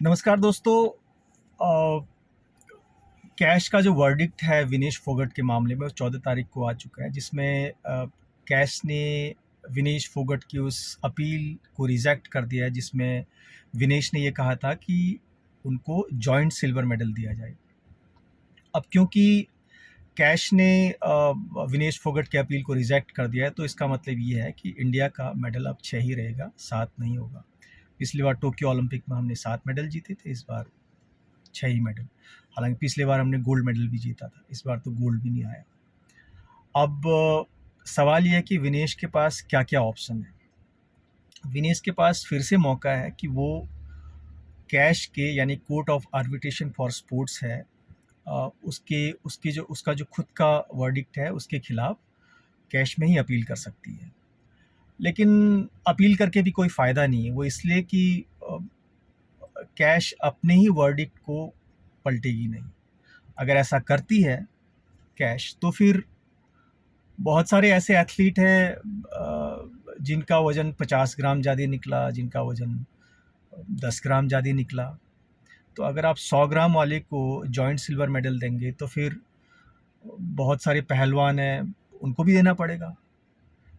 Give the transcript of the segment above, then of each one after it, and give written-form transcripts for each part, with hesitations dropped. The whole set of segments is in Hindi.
नमस्कार दोस्तों। अ, कैश का जो वर्डिक्ट है विनेश फोगट के मामले में वो 14 तारीख को आ चुका है, जिसमें कैश ने विनेश फोगट की उस अपील को रिजेक्ट कर दिया है, जिसमें विनेश ने ये कहा था कि उनको जॉइंट सिल्वर मेडल दिया जाए। अब क्योंकि कैश ने विनेश फोगट की अपील को रिजेक्ट कर दिया है, तो इसका मतलब ये है कि इंडिया का मेडल अब 6 ही रहेगा, 7 नहीं होगा। पिछली बार टोक्यो ओलंपिक में हमने 7 मेडल जीते थे, इस बार 6 ही मेडल। हालांकि पिछले बार हमने गोल्ड मेडल भी जीता था, इस बार तो गोल्ड भी नहीं आया। अब सवाल यह है कि विनेश के पास क्या क्या ऑप्शन है। विनेश के पास फिर से मौका है कि वो कैश के यानी court of arbitration for sports है, उसका जो खुद का वर्डिक्ट है उसके खिलाफ कैश में ही अपील कर सकती है। लेकिन अपील करके भी कोई फ़ायदा नहीं है, वो इसलिए कि कैश अपने ही वर्डिक्ट को पलटेगी नहीं। अगर ऐसा करती है कैश, तो फिर बहुत सारे ऐसे एथलीट हैं जिनका वज़न 50 ग्राम ज़्यादा निकला, जिनका वज़न 10 ग्राम ज़्यादा निकला। तो अगर आप 100 ग्राम वाले को जॉइंट सिल्वर मेडल देंगे, तो फिर बहुत सारे पहलवान हैं, उनको भी देना पड़ेगा।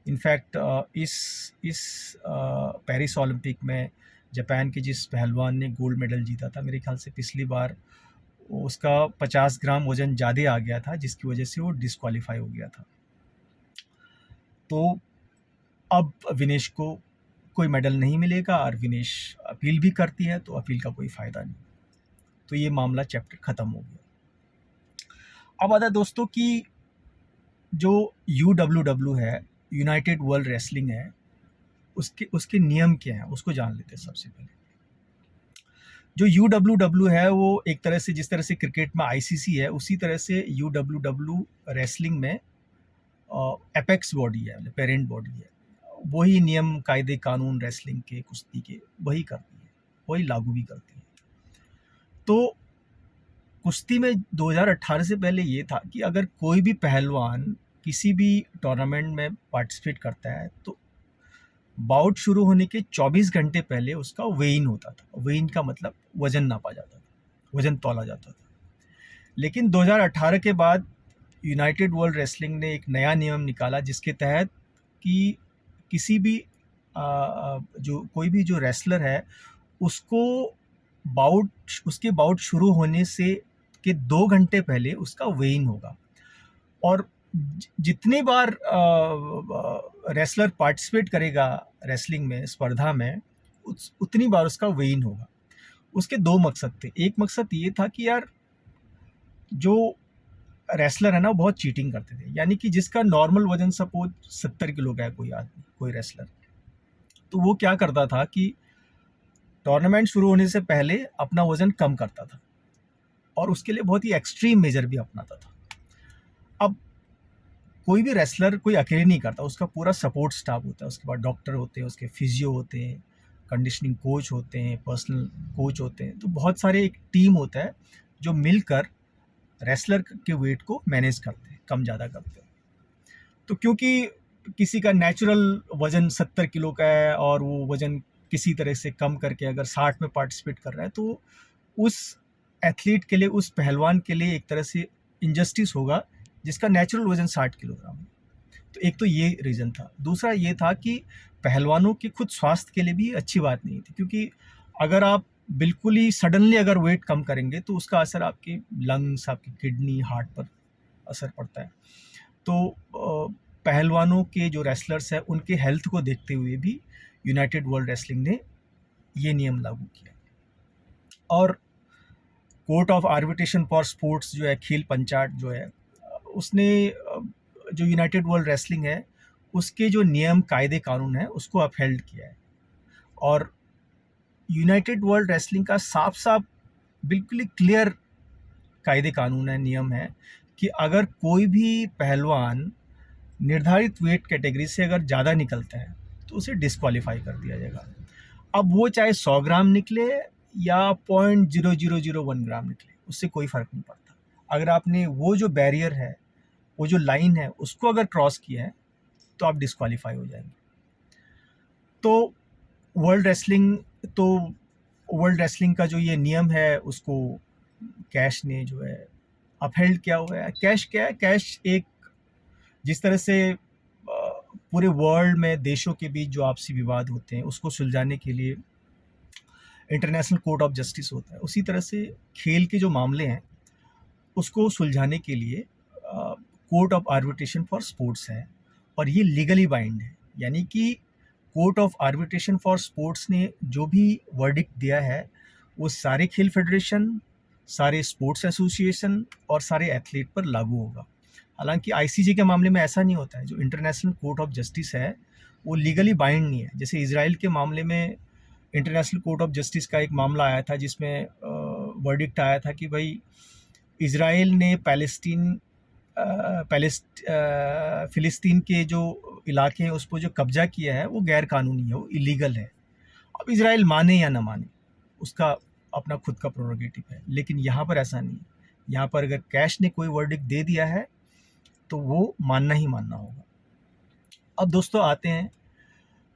इनफैक्ट इस पेरिस ओलंपिक में जापान के जिस पहलवान ने गोल्ड मेडल जीता था, मेरे ख्याल से पिछली बार उसका 50 ग्राम वज़न ज़्यादा आ गया था, जिसकी वजह से वो डिस्क्वालीफाई हो गया था। तो अब विनेश को कोई मेडल नहीं मिलेगा, और विनेश अपील भी करती है तो अपील का कोई फ़ायदा नहीं। तो ये मामला चैप्टर ख़त्म हो गया। अब आता है दोस्तों कि जो UWW है, यूनाइटेड वर्ल्ड रेसलिंग है, उसके उसके नियम क्या हैं उसको जान लेते हैं सबसे पहले। जो UWW है वो एक तरह से, जिस तरह से क्रिकेट में ICC है, उसी तरह से UWW रेसलिंग में एपेक्स बॉडी है, पेरेंट बॉडी है। वही नियम कायदे कानून रेसलिंग के, कुश्ती के वही करती है, वही लागू भी करती है। तो कुश्ती में 2018 से पहले ये था कि अगर कोई भी पहलवान किसी भी टूर्नामेंट में पार्टिसिपेट करता है, तो बाउट शुरू होने के 24 घंटे पहले उसका वेइन होता था। वेइन का मतलब वज़न नापा जाता था, वज़न तौला जाता था। लेकिन 2018 के बाद यूनाइटेड वर्ल्ड रेसलिंग ने एक नया नियम निकाला, जिसके तहत कि किसी भी जो कोई भी जो रेसलर है, उसको उसके बाउट शुरू होने से के 2 घंटे पहले उसका वेइन होगा, और जितनी बार रेसलर पार्टिसिपेट करेगा रेसलिंग में, स्पर्धा में, उतनी बार उसका वेइन होगा। उसके 2 मकसद थे। एक मकसद ये था कि यार जो रेसलर है ना, वो बहुत चीटिंग करते थे। यानी कि जिसका नॉर्मल वजन सपोज 70 किलो का है कोई आदमी, कोई रेसलर, तो वो क्या करता था कि टूर्नामेंट शुरू होने से पहले अपना वज़न कम करता था, और उसके लिए बहुत ही एक्सट्रीम मेजर भी अपनाता था। अब कोई भी रेसलर कोई अकेले नहीं करता, उसका पूरा सपोर्ट स्टाफ होता है। उसके बाद डॉक्टर होते हैं, उसके फिजियो होते हैं, कंडीशनिंग कोच होते हैं, पर्सनल कोच होते हैं। तो बहुत सारे एक टीम होता है जो मिलकर रेसलर के वेट को मैनेज करते हैं, कम ज़्यादा करते हैं। तो क्योंकि किसी का नेचुरल वज़न 70 किलो का है, और वो वज़न किसी तरह से कम करके अगर 60 में पार्टिसिपेट कर रहा है, तो उस एथलीट के लिए, उस पहलवान के लिए एक तरह से इनजस्टिस होगा, जिसका नेचुरल वज़न 60 किलोग्राम है। तो एक तो ये रीज़न था। दूसरा ये था कि पहलवानों के खुद स्वास्थ्य के लिए भी अच्छी बात नहीं थी, क्योंकि अगर आप बिल्कुल ही सडनली अगर वेट कम करेंगे, तो उसका असर आपके लंग्स, आपकी किडनी, हार्ट पर असर पड़ता है। तो पहलवानों के जो रेसलर्स हैं, उनके हेल्थ को देखते हुए भी यूनाइटेड वर्ल्ड रेसलिंग ने ये नियम लागू किया। और court of arbitration for sports जो है, खेल पंचायत जो है, उसने जो यूनाइटेड वर्ल्ड रेसलिंग है, उसके जो नियम कायदे कानून है, उसको अपहेल्ड किया है। और यूनाइटेड वर्ल्ड रेसलिंग का साफ साफ बिल्कुल ही क्लियर कायदे कानून है, नियम है, कि अगर कोई भी पहलवान निर्धारित वेट कैटेगरी से अगर ज़्यादा निकलता है, तो उसे डिस्क्वालीफाई कर दिया जाएगा। अब वो चाहे 100 ग्राम निकले या 0.0001 ग्राम निकले, उससे कोई फ़र्क नहीं पड़ता। अगर आपने वो जो बैरियर है, वो जो लाइन है, उसको अगर क्रॉस किया है, तो आप डिस्क्वालीफाई हो जाएंगे। तो वर्ल्ड रेसलिंग तो वर्ल्ड रेसलिंग का जो ये नियम है उसको कैश ने जो है अपहेल्ड किया हुआ है। कैश क्या है? कैश एक जिस तरह से पूरे वर्ल्ड में देशों के बीच जो आपसी विवाद होते हैं उसको सुलझाने के लिए इंटरनेशनल कोर्ट ऑफ जस्टिस होता है, उसी तरह से खेल के जो मामले हैं उसको सुलझाने के लिए court of arbitration for sports है, और ये लीगली बाइंड है। यानी कि court of arbitration for sports ने जो भी वर्डिक्ट दिया है वो सारे खेल फेडरेशन, सारे स्पोर्ट्स एसोसिएशन और सारे एथलीट पर लागू होगा। हालांकि आईसीजे के मामले में ऐसा नहीं होता है। जो इंटरनेशनल कोर्ट ऑफ जस्टिस है वो लीगली बाइंड नहीं है। जैसे इजराइल के मामले में इंटरनेशनल कोर्ट ऑफ जस्टिस का एक मामला आया था जिसमें वर्डिक्ट आया था कि भाई इजराइल ने फ़िलिस्तीन के जो इलाके हैं उस पर जो कब्जा किया है वो गैर कानूनी है, वो इलीगल है। अब इजराइल माने या ना माने उसका अपना खुद का प्रोरोगेटिव है, लेकिन यहाँ पर ऐसा नहीं है। यहाँ पर अगर कैश ने कोई वर्डिक्ट दे दिया है तो वो मानना ही मानना होगा। अब दोस्तों आते हैं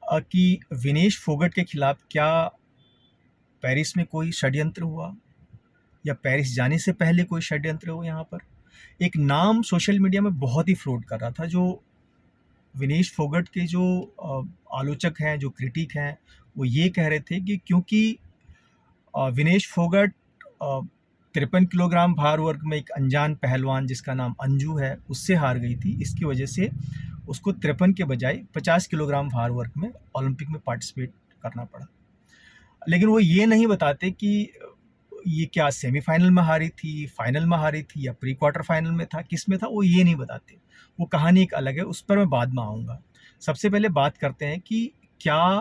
कि विनेश फोगट के खिलाफ क्या पेरिस में कोई षड्यंत्र हुआ या पेरिस जाने से पहले कोई षड्यंत्र हो। यहाँ पर एक नाम सोशल मीडिया में बहुत ही फ्लोट कर रहा था, जो विनेश फोगट के जो आलोचक हैं, जो क्रिटिक हैं, वो ये कह रहे थे कि क्योंकि विनेश फोगट 53 किलोग्राम भार वर्ग में एक अनजान पहलवान जिसका नाम अंजू है उससे हार गई थी, इसकी वजह से उसको 53 के बजाय 50 किलोग्राम भार वर्ग में ओलंपिक में पार्टिसिपेट करना पड़ा। लेकिन वो ये नहीं बताते कि ये क्या सेमीफाइनल में हारी थी, फाइनल में हारी थी या प्री क्वार्टर फाइनल में था, किस में था, वो ये नहीं बताते। वो कहानी एक अलग है, उस पर मैं बाद में आऊँगा। सबसे पहले बात करते हैं कि क्या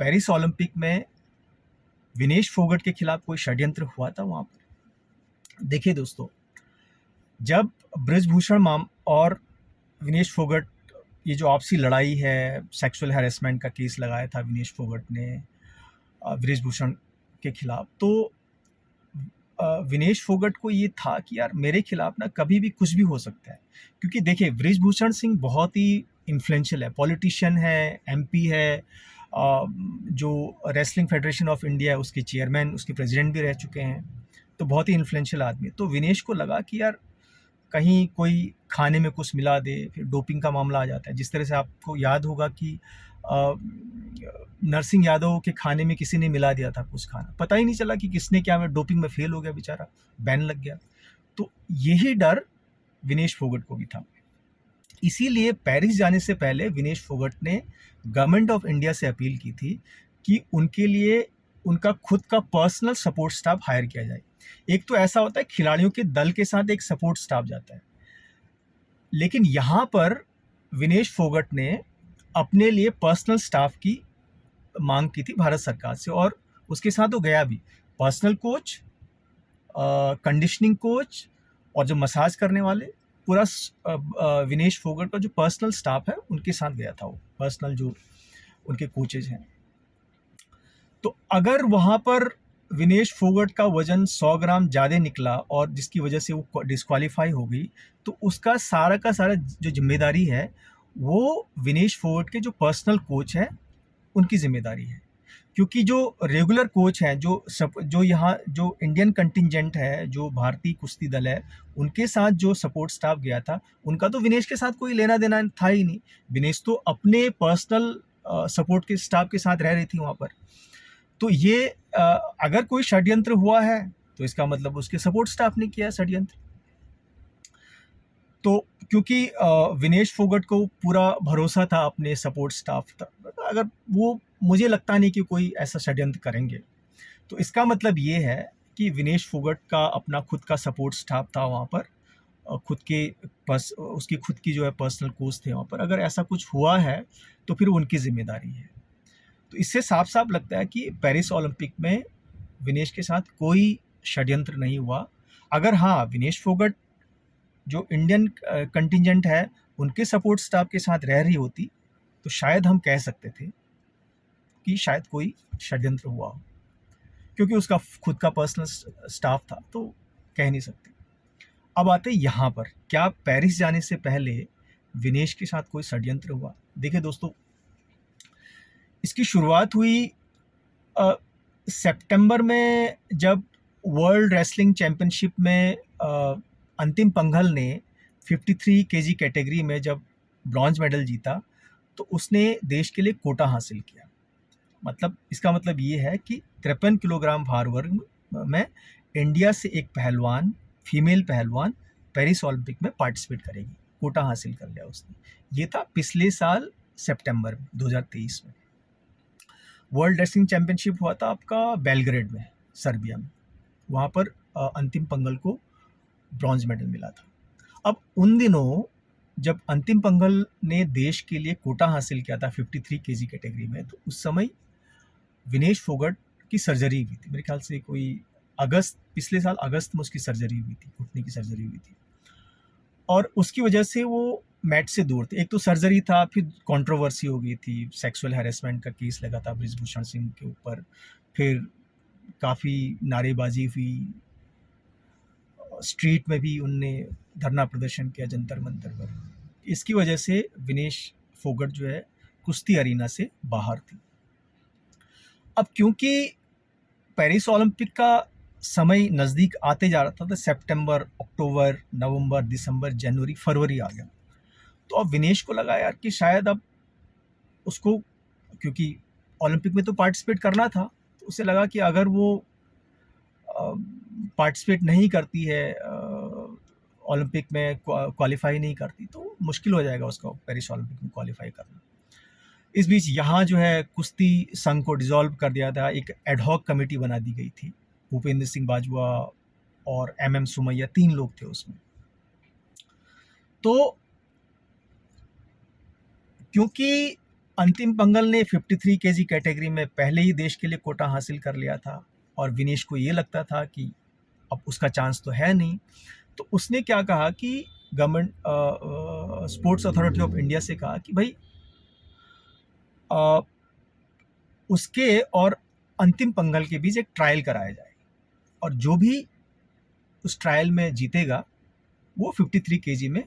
पेरिस ओलंपिक में विनेश फोगट के खिलाफ कोई षड्यंत्र हुआ था वहाँ पर। देखिए दोस्तों, जब ब्रिजभूषण और विनेश फोगट ये जो आपसी लड़ाई है, सेक्सुअल हैरेसमेंट का केस लगाया था विनेश फोगट ने ब्रिजभूषण के खिलाफ, तो विनेश फोगट को ये था कि यार मेरे खिलाफ ना कभी भी कुछ भी हो सकता है। क्योंकि देखिए ब्रिजभूषण सिंह बहुत ही इन्फ्लुएंशियल है, पॉलिटिशियन है, एमपी है, जो रेसलिंग फेडरेशन ऑफ इंडिया है उसके चेयरमैन, उसके प्रेसिडेंट भी रह चुके हैं, तो बहुत ही इन्फ्लुएंशियल आदमी। तो विनेश को लगा कि यार कहीं कोई खाने में कुछ मिला दे, फिर डोपिंग का मामला आ जाता है। जिस तरह से आपको याद होगा कि नरसिंह यादव के खाने में किसी ने मिला दिया था कुछ खाना, पता ही नहीं चला कि किसने क्या, में डोपिंग में फेल हो गया बेचारा, बैन लग गया। तो यही डर विनेश फोगट को भी था। इसीलिए पेरिस जाने से पहले विनेश फोगट ने गवर्नमेंट ऑफ इंडिया से अपील की थी कि उनके लिए उनका खुद का पर्सनल सपोर्ट स्टाफ हायर किया जाए। एक तो ऐसा होता है खिलाड़ियों के दल के साथ एक सपोर्ट स्टाफ जाता है, लेकिन यहाँ पर विनेश फोगट ने अपने लिए पर्सनल स्टाफ की मांग की थी भारत सरकार से, और उसके साथ वो गया भी। पर्सनल कोच, कंडीशनिंग कोच और जो मसाज करने वाले, पूरा विनेश फोगट का जो पर्सनल स्टाफ है उनके साथ गया था वो, पर्सनल जो उनके कोचेज हैं। तो अगर वहाँ पर विनेश फोगट का वजन 100 ग्राम ज़्यादा निकला और जिसकी वजह से वो डिस्क्वालीफाई हो गई, तो उसका सारा का सारा जो जिम्मेदारी है वो विनेश फोगट के जो पर्सनल कोच हैं उनकी जिम्मेदारी है। क्योंकि जो रेगुलर कोच हैं, जो यहाँ जो इंडियन कंटिंजेंट है, जो भारतीय कुश्ती दल है, उनके साथ जो सपोर्ट स्टाफ गया था, उनका तो विनेश के साथ कोई लेना देना था ही नहीं। विनेश तो अपने पर्सनल सपोर्ट के स्टाफ के साथ रह रही थी वहाँ पर। तो ये अगर कोई षड्यंत्र हुआ है तो इसका मतलब उसके सपोर्ट स्टाफ ने किया षड्यंत्र। तो क्योंकि विनेश फोगट को पूरा भरोसा था अपने सपोर्ट स्टाफ तक, अगर वो, मुझे लगता नहीं कि कोई ऐसा षड्यंत्र करेंगे। तो इसका मतलब ये है कि विनेश फोगट का अपना खुद का सपोर्ट स्टाफ था वहाँ पर, खुद के उसकी खुद की जो है पर्सनल कोच थे वहाँ पर। अगर ऐसा कुछ हुआ है तो फिर उनकी जिम्मेदारी है। तो इससे साफ साफ लगता है कि पेरिस ओलंपिक में विनेश के साथ कोई षड्यंत्र नहीं हुआ। अगर हाँ विनेश फोगट जो इंडियन कंटिंजेंट है उनके सपोर्ट स्टाफ के साथ रह रही होती तो शायद हम कह सकते थे कि शायद कोई षड्यंत्र हुआ हो, क्योंकि उसका खुद का पर्सनल स्टाफ था, तो कह नहीं सकते। अब आते यहाँ पर, क्या पेरिस जाने से पहले विनेश के साथ कोई षड्यंत्र हुआ। देखिए दोस्तों, इसकी शुरुआत हुई सितंबर में जब वर्ल्ड रेसलिंग चैम्पियनशिप में अंतिम पंघल ने 53 केजी कैटेगरी में जब ब्रॉन्ज मेडल जीता, तो उसने देश के लिए कोटा हासिल किया। मतलब इसका मतलब ये है कि 53 किलोग्राम भार वर्ग में इंडिया से एक पहलवान, फीमेल पहलवान पेरिस ओलंपिक में पार्टिसिपेट करेगी। कोटा हासिल कर लिया उसने। ये था पिछले साल सितंबर में 2023 में। वर्ल्ड रेसलिंग चैम्पियनशिप हुआ था आपका बेलग्रेड में, सर्बिया में। वहाँ पर अंतिम पंघल को ब्रॉन्ज मेडल मिला था। अब उन दिनों जब अंतिम पंघल ने देश के लिए कोटा हासिल किया था 53 केजी कैटेगरी में, तो उस समय विनेश फोगट की सर्जरी हुई थी। मेरे ख्याल से कोई पिछले साल अगस्त में उसकी सर्जरी हुई थी, घुटने की सर्जरी हुई थी, और उसकी वजह से वो मैच से दूर थे। एक तो सर्जरी था, फिर कंट्रोवर्सी हो गई थी, सेक्सुअल हैरेसमेंट का केस लगा था बृजभूषण सिंह के ऊपर, फिर काफ़ी नारेबाजी हुई, स्ट्रीट में भी उनने धरना प्रदर्शन किया जंतर मंतर पर। इसकी वजह से विनेश फोगट जो है कुश्ती अरीना से बाहर थी। अब क्योंकि पेरिस ओलंपिक का समय नज़दीक आते जा रहा था, तो सितंबर, अक्टूबर, नवंबर, दिसंबर, जनवरी, फरवरी आ गया। तो अब विनेश को लगा यार कि शायद अब उसको, क्योंकि ओलंपिक में तो पार्टिसिपेट करना था, तो उसे लगा कि अगर वो पार्टिसिपेट नहीं करती है, ओलंपिक में क्वालिफाई नहीं करती, तो मुश्किल हो जाएगा उसका पेरिस ओलंपिक में क्वालिफाई करना। इस बीच यहाँ जो है कुश्ती संघ को डिसॉल्व कर दिया था, एक एडहॉक कमेटी बना दी गई थी। भूपेंद्र सिंह बाजवा और MM सुमैया 3 लोग थे उसमें। तो क्योंकि अंतिम पंघल ने 53 केजी कैटेगरी में पहले ही देश के लिए कोटा हासिल कर लिया था, और विनेश को ये लगता था कि अब उसका चांस तो है नहीं, तो उसने क्या कहा कि government sports authority of India से कहा कि भाई उसके और अंतिम पंघल के बीच एक ट्रायल कराया जाए, और जो भी उस ट्रायल में जीतेगा वो 53 केजी में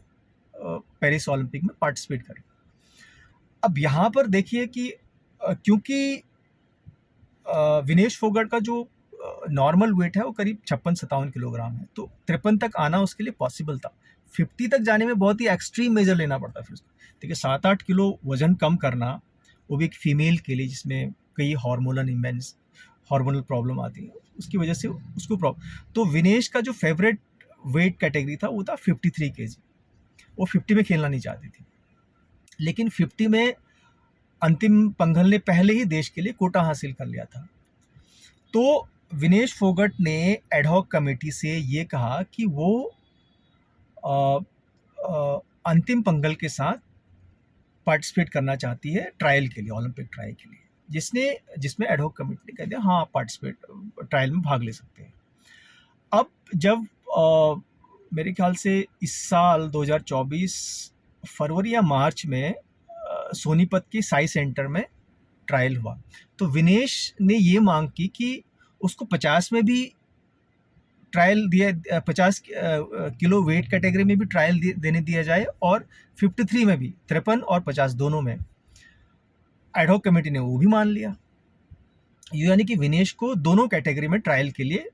पेरिस ओलंपिक में पार्टिसिपेट करेगा। अब यहाँ पर देखिए कि क्योंकि विनेश फोगट का जो नॉर्मल वेट है वो करीब 56-57 किलोग्राम है, तो 53 तक आना उसके लिए पॉसिबल था। 50 तक जाने में बहुत ही एक्सट्रीम मेजर लेना पड़ता फिर। देखिए 7-8 किलो वजन कम करना, वो भी एक फीमेल के लिए जिसमें कई हार्मोनल प्रॉब्लम आती है, उसकी वजह से उसको प्रॉब्लम। तो विनेश का जो फेवरेट वेट कैटेगरी था वो था 53 केजी। वो 50 में खेलना नहीं चाहती थी, लेकिन 50 में अंतिम पंघल ने पहले ही देश के लिए कोटा हासिल कर लिया था। तो विनेश फोगट ने एडहॉक कमेटी से ये कहा कि वो अंतिम पंघल के साथ पार्टिसिपेट करना चाहती है ट्रायल के लिए, ओलंपिक ट्रायल के लिए, जिसमें एडहॉक कमेटी ने कह दिया हाँ आप पार्टिसिपेट ट्रायल में भाग ले सकते हैं। अब जब मेरे ख्याल से इस साल 2024 फरवरी या मार्च में सोनीपत के साई सेंटर में ट्रायल हुआ, तो विनेश ने ये मांग की कि उसको 50 में भी ट्रायल दिया, 50 किलो वेट कैटेगरी में भी ट्रायल देने दिया जाए, और 53 में भी, 53 और 50 दोनों में। एडहॉक कमेटी ने वो भी मान लिया, यानी कि विनेश को दोनों कैटेगरी में ट्रायल के लिए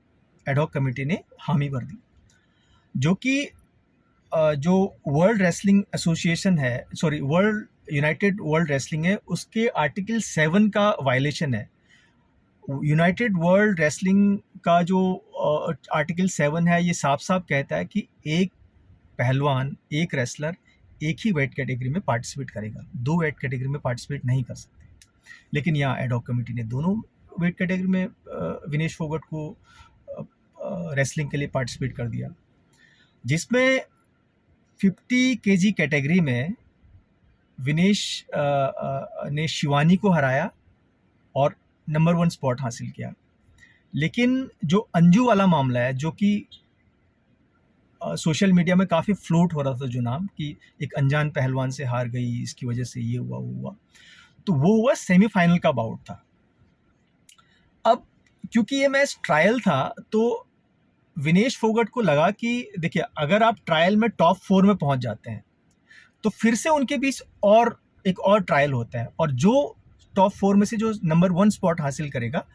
एडहॉक कमेटी ने हामी भर दी, जो कि जो वर्ल्ड रेसलिंग एसोसिएशन है, sorry world United world wrestling है, उसके आर्टिकल 7 का वायलेशन है। यूनाइटेड वर्ल्ड रेसलिंग का जो आर्टिकल 7 है, ये साफ साफ कहता है कि एक पहलवान, एक रेसलर एक ही वेट कैटेगरी में पार्टिसिपेट करेगा, 2 वेट कैटेगरी में पार्टिसिपेट नहीं कर सकते। लेकिन यहाँ एडहॉक कमेटी ने दोनों वेट कैटेगरी में विनेश फोगट को रेसलिंग के लिए पार्टिसिपेट कर दिया, जिसमें 50 केजी कैटेगरी में विनेश ने शिवानी को हराया और नंबर 1 स्पॉट हासिल किया। लेकिन जो अंजू वाला मामला है, जो कि सोशल मीडिया में काफ़ी फ्लोट हो रहा था, जो नाम कि एक अनजान पहलवान से हार गई, इसकी वजह से ये हुआ वो हुआ, तो वो हुआ सेमीफाइनल का बाउट था। अब क्योंकि ये मैच ट्रायल था, तो विनेश फोगट को लगा कि देखिए अगर आप ट्रायल में टॉप 4 में पहुंच जाते हैं तो फिर से उनके बीच एक और ट्रायल होता है, और जो टॉप 4 में से जो नंबर 1 स्पॉट हासिल करेगा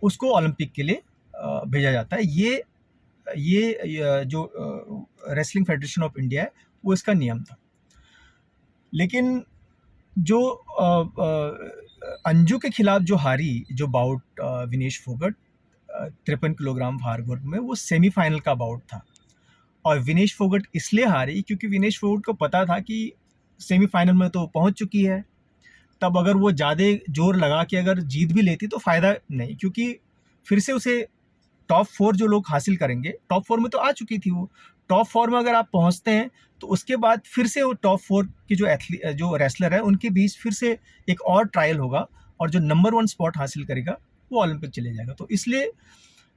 उसको ओलंपिक के लिए भेजा जाता है। ये जो रेसलिंग फेडरेशन ऑफ इंडिया है वो इसका नियम था। लेकिन जो अंजू के खिलाफ जो हारी, जो बाउट विनेश फोगट 53 किलोग्राम भार वर्ग में, वो सेमीफाइनल का बाउट था। और विनेश फोगट इसलिए हारी क्योंकि विनेश फोगट को पता था कि सेमीफाइनल में तो पहुंच चुकी है, तब अगर वो ज़्यादा जोर लगा के अगर जीत भी लेती तो फ़ायदा नहीं, क्योंकि फिर से उसे टॉप 4 जो लोग हासिल करेंगे, टॉप 4 में तो आ चुकी थी वो, टॉप 4 में अगर आप पहुंचते हैं तो उसके बाद फिर से वो टॉप 4 की जो रेसलर है उनके बीच फिर से एक और ट्रायल होगा, और जो नंबर 1 स्पॉट हासिल करेगा वो ओलंपिक चले जाएगा। तो इसलिए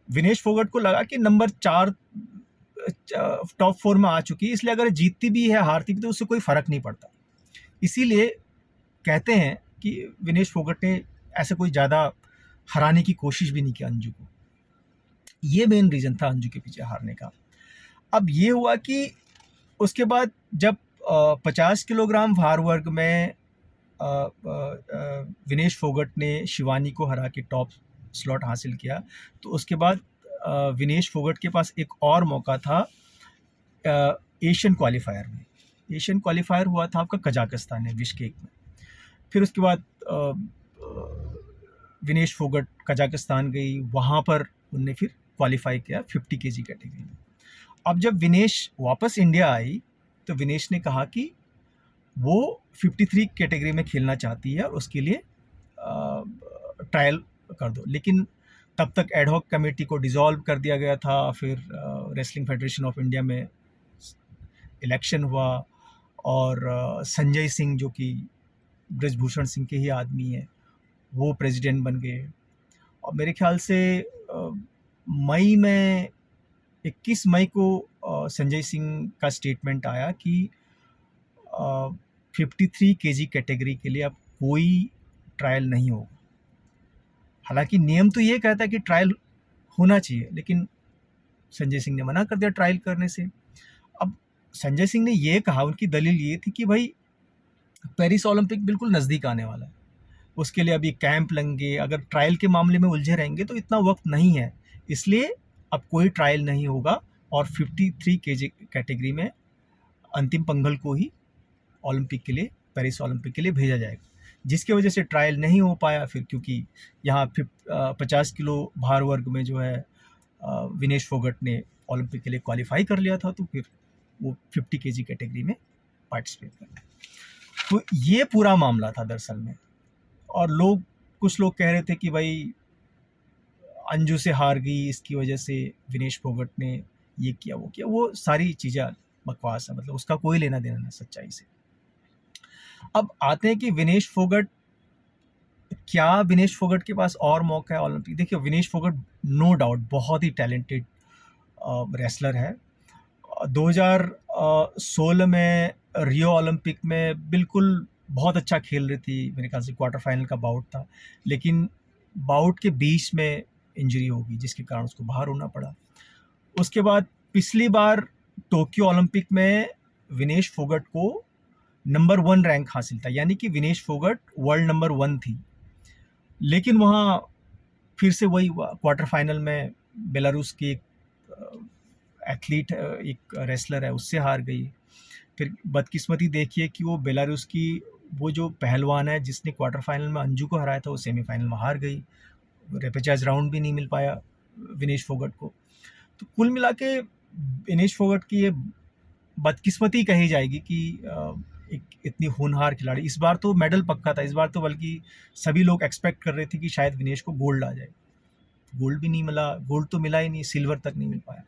विनेश फोगट को लगा कि नंबर 4 टॉप 4 में आ चुकी है, इसलिए अगर जीतती भी है हारती भी तो उससे कोई फ़र्क नहीं पड़ता। इसीलिए कहते हैं कि विनेश फोगट ने ऐसे कोई ज़्यादा हराने की कोशिश भी नहीं की अंजू को। ये मेन रीज़न था अंजू के पीछे हारने का। अब ये हुआ कि उसके बाद जब 50 किलोग्राम भार वर्ग में विनेश फोगट ने शिवानी को हरा के टॉप स्लॉट हासिल किया, तो उसके बाद विनेश फोगट के पास एक और मौका था एशियन क्वालिफायर में। एशियन क्वालिफायर हुआ था आपका कजाकिस्तान में, बिश्केक में। फिर उसके बाद विनेश फोगट कजाकिस्तान गई, वहाँ पर उनने फिर क्वालिफाई किया 50 केजी कैटेगरी में। अब जब विनेश वापस इंडिया आई तो विनेश ने कहा कि वो 53 कैटेगरी में खेलना चाहती है और उसके लिए ट्रायल कर दो। लेकिन तब तक एडहॉक कमेटी को डिसॉल्व कर दिया गया था। फिर रेसलिंग फेडरेशन ऑफ इंडिया में इलेक्शन हुआ और संजय सिंह, जो कि ब्रजभूषण सिंह के ही आदमी है, वो प्रेसिडेंट बन गए। और मेरे ख्याल से मई में 21 मई को संजय सिंह का स्टेटमेंट आया कि 53 केजी कैटेगरी के लिए अब कोई ट्रायल नहीं होगा। हालांकि नियम तो ये कहता है कि ट्रायल होना चाहिए, लेकिन संजय सिंह ने मना कर दिया ट्रायल करने से। अब संजय सिंह ने ये कहा, उनकी दलील ये थी कि भाई पेरिस ओलंपिक बिल्कुल नज़दीक आने वाला है, उसके लिए अभी कैंप लेंगे, अगर ट्रायल के मामले में उलझे रहेंगे तो इतना वक्त नहीं है, इसलिए अब कोई ट्रायल नहीं होगा और 53 केजी कैटेगरी में अंतिम पंगल को ही ओलंपिक के लिए, पेरिस ओलंपिक के लिए भेजा जाएगा। जिसकी वजह से ट्रायल नहीं हो पाया फिर, क्योंकि यहाँ 50 किलो भार वर्ग में जो है विनेश फोगट ने ओलंपिक के लिए क्वालिफाई कर लिया था, तो फिर वो 50 केजी कैटेगरी में पार्टिसिपेट करना। तो ये पूरा मामला था दरअसल में। और कुछ लोग कह रहे थे कि भाई अंजू से हार गई, इसकी वजह से विनेश फोगट ने ये किया वो किया। वो सारी चीज़ें बकवास है, मतलब उसका कोई लेना देना नहीं सच्चाई से। अब आते हैं कि विनेश फोगट के पास और मौका है ओलंपिक। देखिए, विनेश फोगट नो डाउट बहुत ही टैलेंटेड रेसलर है। 2016 में रियो ओलंपिक में बिल्कुल बहुत अच्छा खेल रही थी, मेरे ख्याल से क्वार्टर फाइनल का बाउट था, लेकिन बाउट के बीच में इंजरी होगी जिसके कारण उसको बाहर होना पड़ा। उसके बाद पिछली बार टोक्यो ओलंपिक में विनेश फोगट को नंबर 1 रैंक हासिल था, यानी कि विनेश फोगट वर्ल्ड नंबर 1 थी, लेकिन वहाँ फिर से वही क्वार्टर फाइनल में बेलारूस की एथलीट, एक रेसलर है, उससे हार गई। फिर बदकिस्मती देखिए कि वो बेलारूस की वो जो पहलवान है जिसने क्वार्टर फाइनल में अंजू को हराया था, वो सेमीफाइनल में हार गई। रेपेचेज राउंड भी नहीं मिल पाया विनेश फोगट को। तो कुल मिला के विनेश फोगट की ये बदकिस्मती कही जाएगी कि एक इतनी होनहार खिलाड़ी, इस बार तो मेडल पक्का था, इस बार तो बल्कि सभी लोग एक्सपेक्ट कर रहे थे कि शायद विनेश को गोल्ड आ जाए। गोल्ड भी नहीं मिला, गोल्ड तो मिला ही नहीं, सिल्वर तक नहीं मिल पाया।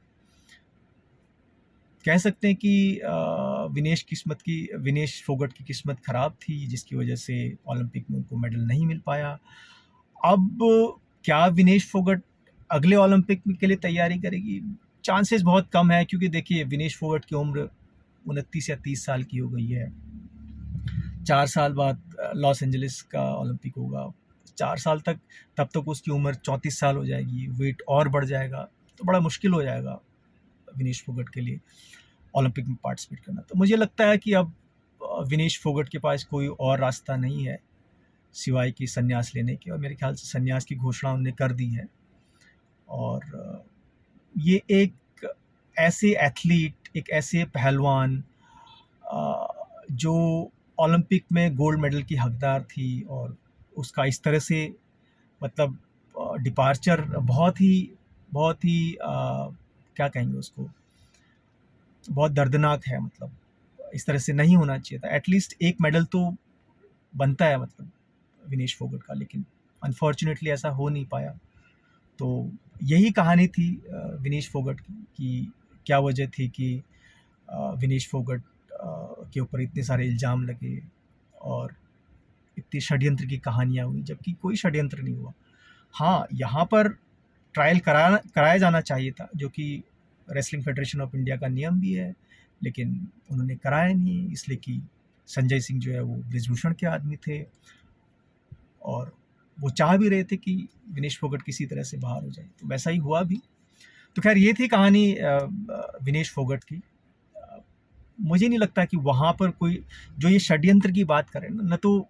कह सकते हैं कि विनेश फोगट की किस्मत ख़राब थी, जिसकी वजह से ओलंपिक में उनको मेडल नहीं मिल पाया। अब क्या विनेश फोगट अगले ओलंपिक के लिए तैयारी करेगी? चांसेस बहुत कम है, क्योंकि देखिए विनेश फोगट की उम्र 29 या 30 साल की हो गई है। 4 साल बाद लॉस एंजलिस का ओलंपिक होगा, 4 साल तक, तब तक उसकी उम्र 34 साल हो जाएगी, वेट और बढ़ जाएगा, तो बड़ा मुश्किल हो जाएगा विनेश फोगट के लिए ओलंपिक में पार्टिसिपेट करना। तो मुझे लगता है कि अब विनेश फोगट के पास कोई और रास्ता नहीं है सिवाय कि संन्यास लेने के, और मेरे ख्याल से संन्यास की घोषणा उन्होंने कर दी है। और ये एक ऐसे एथलीट, एक ऐसे पहलवान जो ओलंपिक में गोल्ड मेडल की हकदार थी, और उसका इस तरह से मतलब डिपार्चर बहुत ही क्या कहेंगे उसको, बहुत दर्दनाक है। मतलब इस तरह से नहीं होना चाहिए था। एटलीस्ट एक मेडल तो बनता है मतलब विनेश फोगट का, लेकिन अनफॉर्चुनेटली ऐसा हो नहीं पाया। तो यही कहानी थी विनेश फोगट की, कि क्या वजह थी कि विनेश फोगट के ऊपर इतने सारे इल्ज़ाम लगे और इतनी षड्यंत्र की कहानियाँ हुई, जबकि कोई षड्यंत्र नहीं हुआ। हाँ, यहाँ पर ट्रायल कराया जाना चाहिए था, जो कि रेसलिंग फेडरेशन ऑफ इंडिया का नियम भी है, लेकिन उन्होंने कराया नहीं, इसलिए कि संजय सिंह जो है वो बृजभूषण के आदमी थे, और वो चाह भी रहे थे कि विनेश फोगट किसी तरह से बाहर हो जाए, तो वैसा ही हुआ भी। तो खैर ये थी कहानी विनेश फोगट की। मुझे नहीं लगता कि वहाँ पर कोई, जो ये षड्यंत्र की बात करें न तो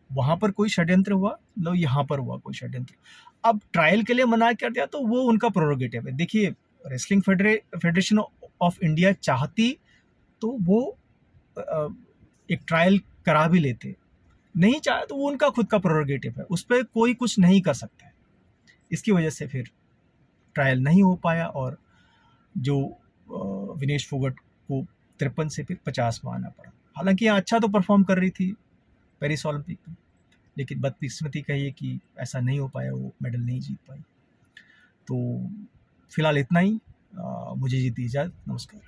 वहाँ पर कोई षड्यंत्र हुआ, न यहाँ पर हुआ कोई षड्यंत्र। अब ट्रायल के लिए मना कर दिया तो वो उनका प्रोरोगेटिव है। देखिए, रेसलिंग फेडरेशन ऑफ इंडिया चाहती तो वो एक ट्रायल करा भी लेते, नहीं चाहे तो वो उनका खुद का प्रोरोगेटिव है, उस पर कोई कुछ नहीं कर सकता है। इसकी वजह से फिर ट्रायल नहीं हो पाया, और जो विनेश फोगट को 53 से फिर 50 में आना पड़ा। हालांकि यहाँ अच्छा तो परफॉर्म कर रही थी पेरिस ओलंपिक में, लेकिन बदकिस्मती कहिए कि ऐसा नहीं हो पाया, वो मेडल नहीं जीत पाई। तो फिलहाल इतना ही। मुझे जी दीजिए इजाज़त। नमस्कार।